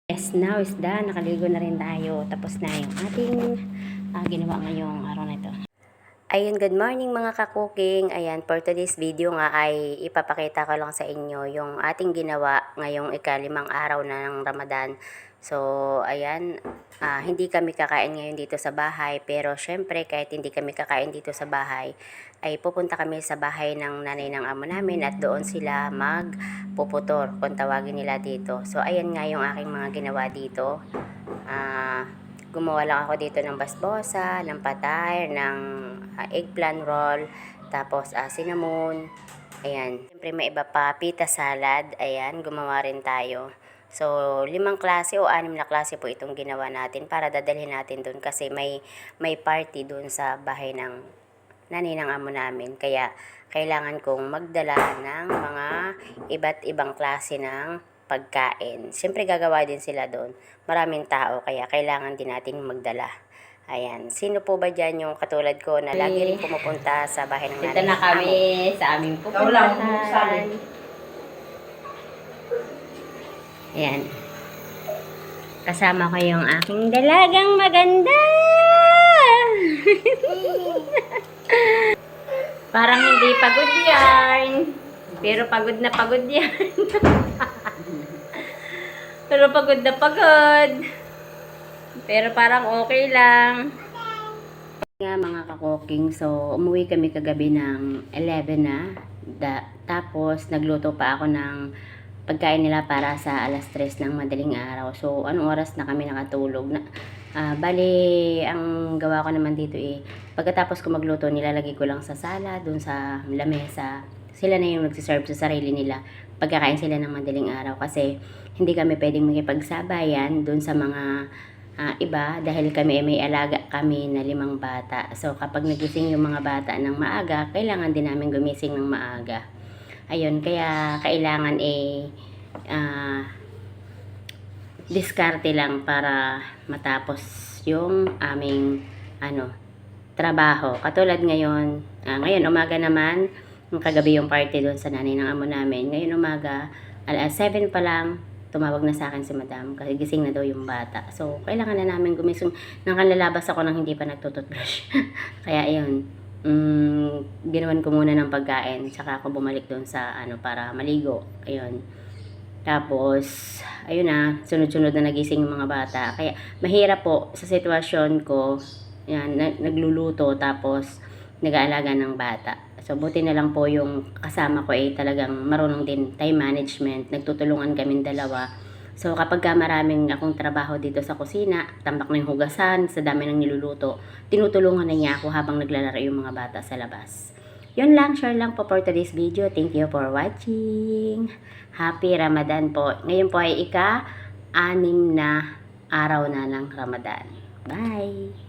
Yes, now is done. Nakaligo na rin tayo. Tapos na yung ating ginawa ngayong araw na ito. Ayun, good morning mga ka-cooking. Ayan, for today's video nga ay ipapakita ko lang sa inyo yung ating ginawa ngayong ikalimang araw na ng Ramadan. So, ayan, hindi kami kakain ngayon dito sa bahay. Pero syempre, kahit hindi kami kakain dito sa bahay, ay pupunta kami sa bahay ng nanay ng amo namin at doon sila magpuputor, kung tawagin nila dito. So, ayan nga yung aking mga ginawa dito. Gumawa lang ako dito ng basbosa, ng patay, ng eggplant roll, tapos cinnamon. Ayan. Siyempre may iba pa, pita salad. Ayan, gumawa rin tayo. So, 5 klase o 6 na klase po itong ginawa natin para dadalhin natin doon kasi may party doon sa bahay ng nanay ng amo namin. Kaya, kailangan kong magdala ng mga iba't ibang klase ng pagkain. Siyempre, gagawa din sila doon. Maraming tao, kaya kailangan din natin magdala. Ayan. Sino po ba dyan yung katulad ko na lagi rin pumupunta sa bahay ng nanay? Ito na kami sa aming pupuntahan. Ayan. Kasama ko yung aking dalagang maganda. Parang hindi pagod yan. Pero pagod na pagod yan. Pero pagod na pagod. Pero parang okay lang. Nga mga ka-cooking, so umuwi kami kagabi ng 11 na. Tapos nagluto pa ako ng pagkain nila para sa alas 3 ng madaling araw. So anong oras na kami nakatulog? Bali, ang gawa ko naman dito pagkatapos ko magluto, nilalagay ko lang sa sala, dun sa lamesa. Sila na yung nagsiserve sa sarili nila. Pagkakain sila ng madaling araw kasi hindi kami pwedeng makipagsabayan dun sa mga iba dahil kami may alaga kami na 5 bata. So kapag nagising yung mga bata ng maaga, kailangan din namin gumising ng maaga. Ayun, kaya kailangan diskarte lang para matapos yung aming trabaho. Katulad ngayon, ngayon umaga naman, kagabi yung party doon sa nanay ng amo namin. Ngayon umaga, alas 7 pa lang, tumawag na sa akin si madam kasi gising na daw yung bata. So, kailangan na namin gumising. Nakalalabas ako nang hindi pa nagtututbrush. Kaya ayun, ginawan ko muna ng pagkain. Saka ako bumalik doon sa para maligo. Ayun. Tapos, ayun na, sunod-sunod na nagising yung mga bata. Kaya, mahirap po sa sitwasyon ko, yan, nagluluto, tapos, nag-aalaga ng bata. So, buti na lang po yung kasama ko talagang marunong din time management. Nagtutulungan kaming dalawa. So, kapag maraming akong trabaho dito sa kusina, tambak na yung hugasan, sa dami ng niluluto, tinutulungan na niya ako habang naglalaro yung mga bata sa labas. Yun lang, share lang po for today's video. Thank you for watching. Happy Ramadan po. Ngayon po ay ika-6 na araw na ng Ramadan. Bye!